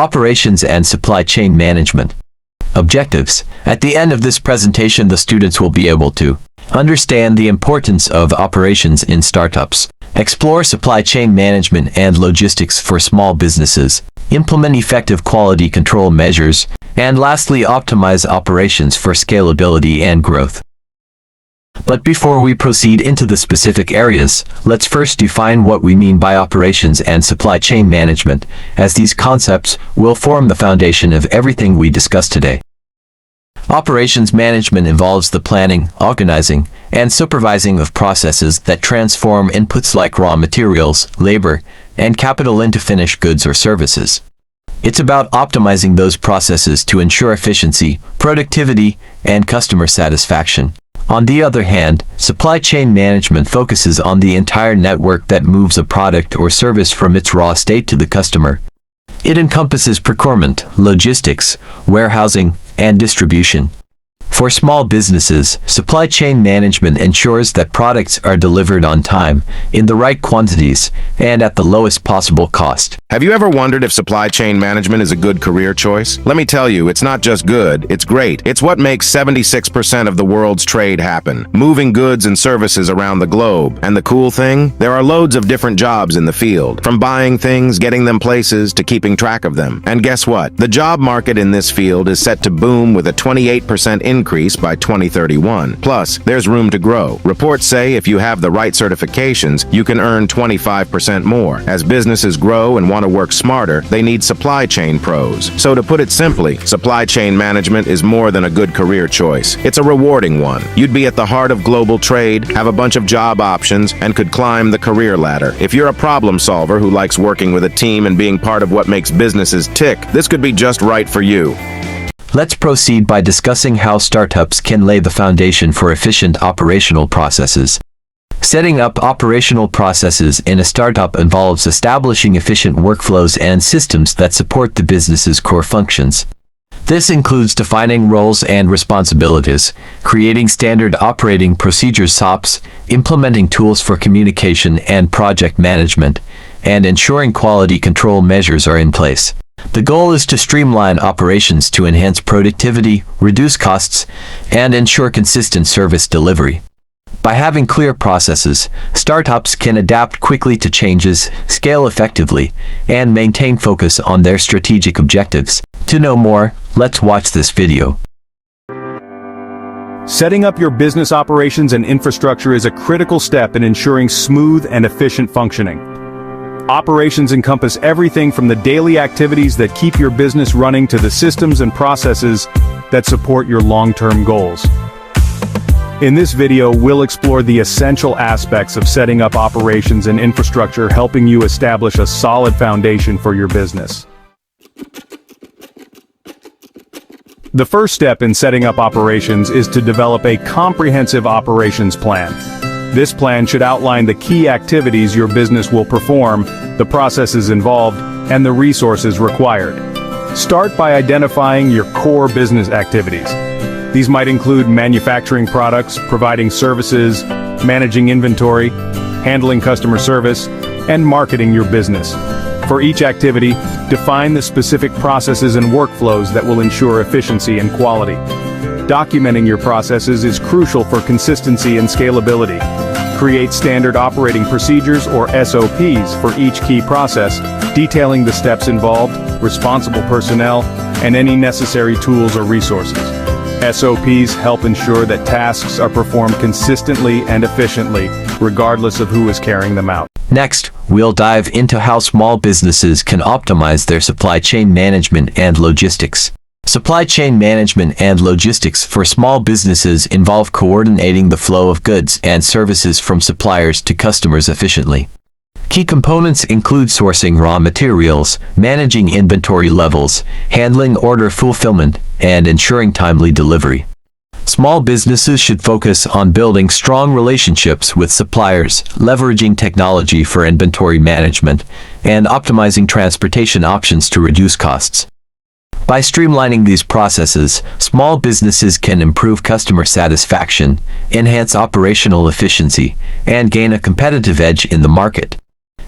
Operations and supply chain management. Objectives. At the end of this presentation, the students will be able to understand the importance of operations in startups, explore supply chain management and logistics for small businesses, implement effective quality control measures, and lastly, optimize operations for scalability and growth. But before we proceed into the specific areas, let's first define what we mean by operations and supply chain management, as these concepts will form the foundation of everything we discuss today. Operations management involves the planning, organizing, and supervising of processes that transform inputs like raw materials, labor, and capital into finished goods or services. It's about optimizing those processes to ensure efficiency, productivity, and customer satisfaction. On the other hand, supply chain management focuses on the entire network that moves a product or service from its raw state to the customer. It encompasses procurement, logistics, warehousing, and distribution. For small businesses, supply chain management ensures that products are delivered on time, in the right quantities, and at the lowest possible cost. Have you ever wondered if supply chain management is a good career choice? Let me tell you, it's not just good, it's great. It's what makes 76% of the world's trade happen, moving goods and services around the globe. And the cool thing? There are loads of different jobs in the field, from buying things, getting them places, to keeping track of them. And guess what? The job market in this field is set to boom with a 28% increase by 2031. Plus, there's room to grow. Reports say if you have the right certifications, you can earn 25% more. As businesses grow and want to work smarter, they need supply chain pros. So to put it simply, supply chain management is more than a good career choice. It's a rewarding one. You'd be at the heart of global trade, have a bunch of job options, and could climb the career ladder. If you're a problem solver who likes working with a team and being part of what makes businesses tick, this could be just right for you. Let's proceed by discussing how startups can lay the foundation for efficient operational processes. Setting up operational processes in a startup involves establishing efficient workflows and systems that support the business's core functions. This includes defining roles and responsibilities, creating standard operating procedures (SOPs), implementing tools for communication and project management, and ensuring quality control measures are in place. The goal is to streamline operations to enhance productivity, reduce costs, and ensure consistent service delivery. By having clear processes, startups can adapt quickly to changes, scale effectively, and maintain focus on their strategic objectives. To know more, let's watch this video. Setting up your business operations and infrastructure is a critical step in ensuring smooth and efficient functioning. Operations encompass everything from the daily activities that keep your business running to the systems and processes that support your long-term goals. In this video, we'll explore the essential aspects of setting up operations and infrastructure, helping you establish a solid foundation for your business. The first step in setting up operations is to develop a comprehensive operations plan. This plan should outline the key activities your business will perform, the processes involved, and the resources required. Start by identifying your core business activities. These might include manufacturing products, providing services, managing inventory, handling customer service, and marketing your business. For each activity, define the specific processes and workflows that will ensure efficiency and quality. Documenting your processes is crucial for consistency and scalability. Create standard operating procedures or SOPs for each key process, detailing the steps involved, responsible personnel, and any necessary tools or resources. SOPs help ensure that tasks are performed consistently and efficiently, regardless of who is carrying them out. Next, we'll dive into how small businesses can optimize their supply chain management and logistics. Supply chain management and logistics for small businesses involve coordinating the flow of goods and services from suppliers to customers efficiently. Key components include sourcing raw materials, managing inventory levels, handling order fulfillment, and ensuring timely delivery. Small businesses should focus on building strong relationships with suppliers, leveraging technology for inventory management, and optimizing transportation options to reduce costs. By streamlining these processes, small businesses can improve customer satisfaction, enhance operational efficiency, and gain a competitive edge in the market.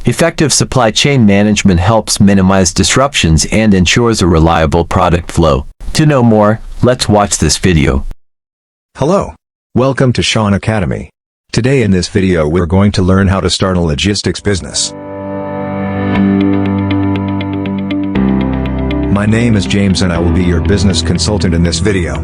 Effective supply chain management helps minimize disruptions and ensures a reliable product flow. To know more, let's watch this video. Hello. Welcome to Sean Academy. Today in this video we're going to learn how to start a logistics business. My name is James and I will be your business consultant in this video.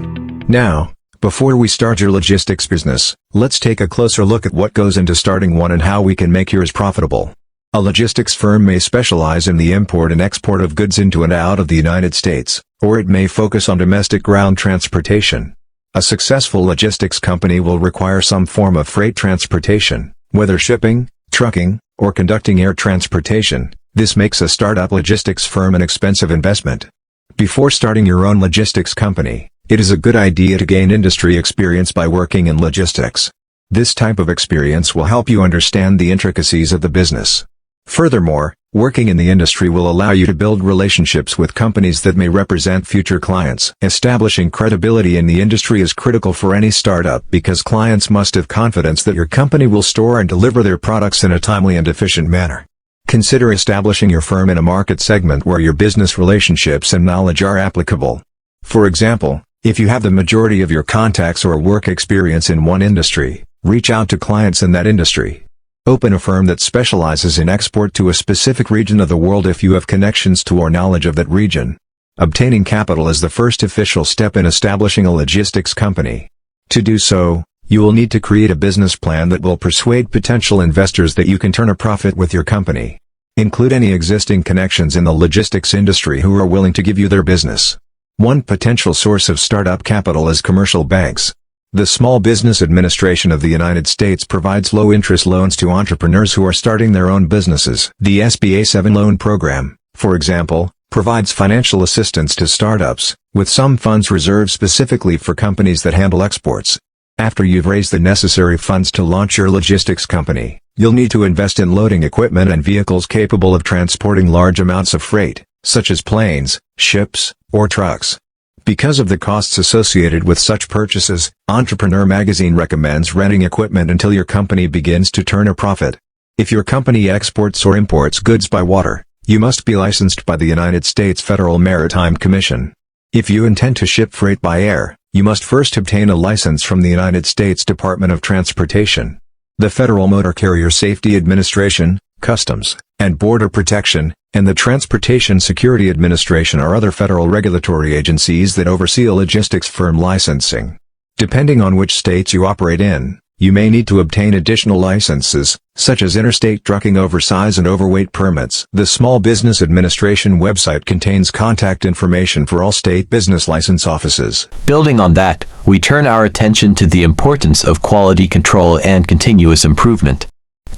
Now, before we start your logistics business, let's take a closer look at what goes into starting one and how we can make yours profitable. A logistics firm may specialize in the import and export of goods into and out of the United States, or it may focus on domestic ground transportation. A successful logistics company will require some form of freight transportation, whether shipping, trucking, or conducting air transportation. This makes a startup logistics firm an expensive investment. Before starting your own logistics company, it is a good idea to gain industry experience by working in logistics. This type of experience will help you understand the intricacies of the business. Furthermore, working in the industry will allow you to build relationships with companies that may represent future clients. Establishing credibility in the industry is critical for any startup because clients must have confidence that your company will store and deliver their products in a timely and efficient manner. Consider establishing your firm in a market segment where your business relationships and knowledge are applicable. For example, if you have the majority of your contacts or work experience in one industry, reach out to clients in that industry. Open a firm that specializes in export to a specific region of the world if you have connections to or knowledge of that region. Obtaining capital is the first official step in establishing a logistics company. To do so, you will need to create a business plan that will persuade potential investors that you can turn a profit with your company. Include any existing connections in the logistics industry who are willing to give you their business. One potential source of startup capital is commercial banks. The Small Business Administration of the United States provides low-interest loans to entrepreneurs who are starting their own businesses. The SBA 7 loan program, for example, provides financial assistance to startups, with some funds reserved specifically for companies that handle exports. After you've raised the necessary funds to launch your logistics company, you'll need to invest in loading equipment and vehicles capable of transporting large amounts of freight, such as planes, ships, or trucks. Because of the costs associated with such purchases, Entrepreneur magazine recommends renting equipment until your company begins to turn a profit. If your company exports or imports goods by water, you must be licensed by the United States Federal Maritime Commission. If you intend to ship freight by air, you must first obtain a license from the United States Department of Transportation. The Federal Motor Carrier Safety Administration, Customs, and Border Protection, and the Transportation Security Administration are other federal regulatory agencies that oversee a logistics firm licensing. Depending on which states you operate in, you may need to obtain additional licenses, such as interstate trucking oversize and overweight permits. The Small Business Administration website contains contact information for all state business license offices. Building on that, we turn our attention to the importance of quality control and continuous improvement.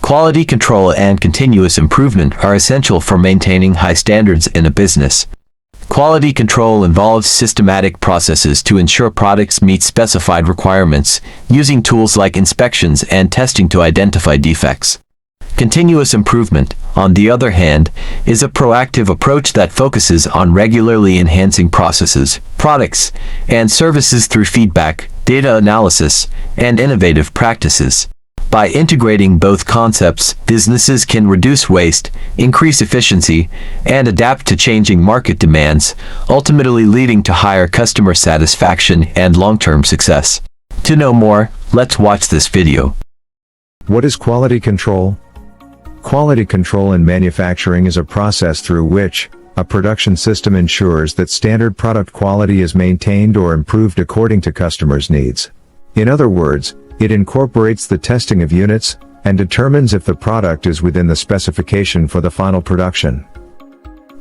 Quality control and continuous improvement are essential for maintaining high standards in a business. Quality control involves systematic processes to ensure products meet specified requirements, using tools like inspections and testing to identify defects. Continuous improvement, on the other hand, is a proactive approach that focuses on regularly enhancing processes, products, and services through feedback, data analysis, and innovative practices. By integrating both concepts, businesses can reduce waste, increase efficiency, and adapt to changing market demands, ultimately leading to higher customer satisfaction and long-term success. To know more, let's watch this video. What is quality control? Quality control in manufacturing is a process through which a production system ensures that standard product quality is maintained or improved according to customers' needs. In other words, it incorporates the testing of units, and determines if the product is within the specification for the final production.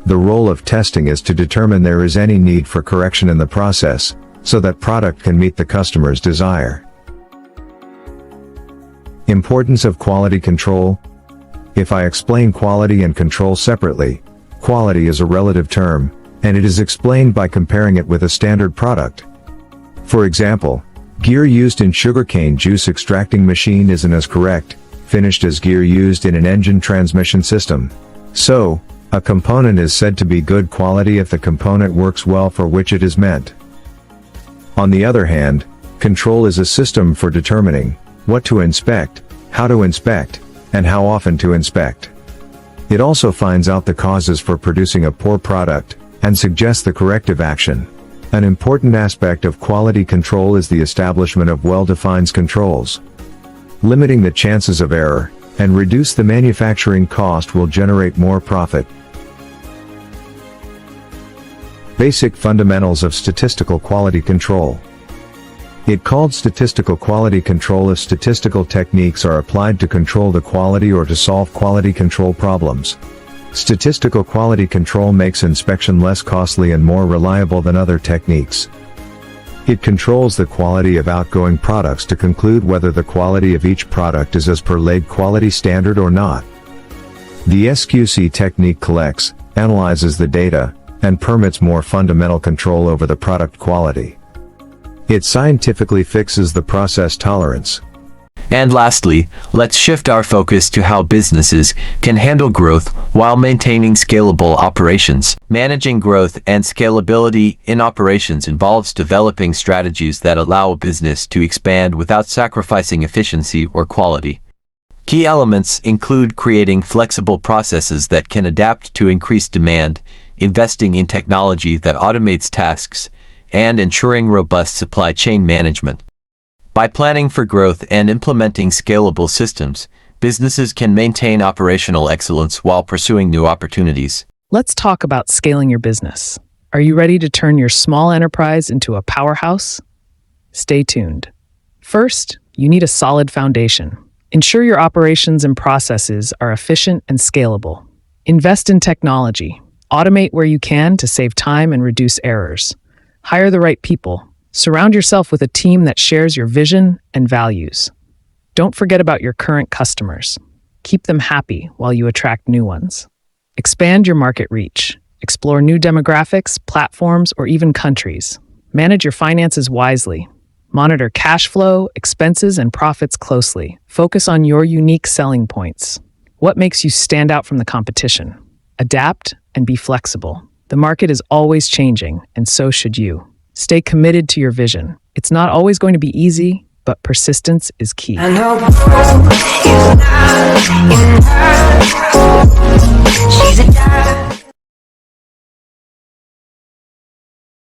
The role of testing is to determine there is any need for correction in the process, so that product can meet the customer's desire. Importance of quality control. If I explain quality and control separately, quality is a relative term, and it is explained by comparing it with a standard product. For example, gear used in sugarcane juice extracting machine isn't as correct, finished as gear used in an engine transmission system. So, a component is said to be good quality if the component works well for which it is meant. On the other hand, control is a system for determining what to inspect, how to inspect, and how often to inspect. It also finds out the causes for producing a poor product, and suggests the corrective action. An important aspect of quality control is the establishment of well-defined controls. Limiting the chances of error, and reduce the manufacturing cost will generate more profit. Basic fundamentals of statistical quality control. It called statistical quality control if statistical techniques are applied to control the quality or to solve quality control problems. Statistical quality control makes inspection less costly and more reliable than other techniques. It controls the quality of outgoing products to conclude whether the quality of each product is as per laid quality standard or not. The SQC technique collects, analyzes the data, and permits more fundamental control over the product quality. It scientifically fixes the process tolerance. And lastly, let's shift our focus to how businesses can handle growth while maintaining scalable operations. Managing growth and scalability in operations involves developing strategies that allow a business to expand without sacrificing efficiency or quality. Key elements include creating flexible processes that can adapt to increased demand, investing in technology that automates tasks, and ensuring robust supply chain management. By planning for growth and implementing scalable systems, businesses can maintain operational excellence while pursuing new opportunities. Let's talk about scaling your business. Are you ready to turn your small enterprise into a powerhouse? Stay tuned. First, you need a solid foundation. Ensure your operations and processes are efficient and scalable. Invest in technology. Automate where you can to save time and reduce errors. Hire the right people. Surround yourself with a team that shares your vision and values. Don't forget about your current customers. Keep them happy while you attract new ones. Expand your market reach. Explore new demographics, platforms, or even countries. Manage your finances wisely. Monitor cash flow, expenses, and profits closely. Focus on your unique selling points. What makes you stand out from the competition? Adapt and be flexible. The market is always changing, and so should you. Stay committed to your vision. It's not always going to be easy, but persistence is key. I know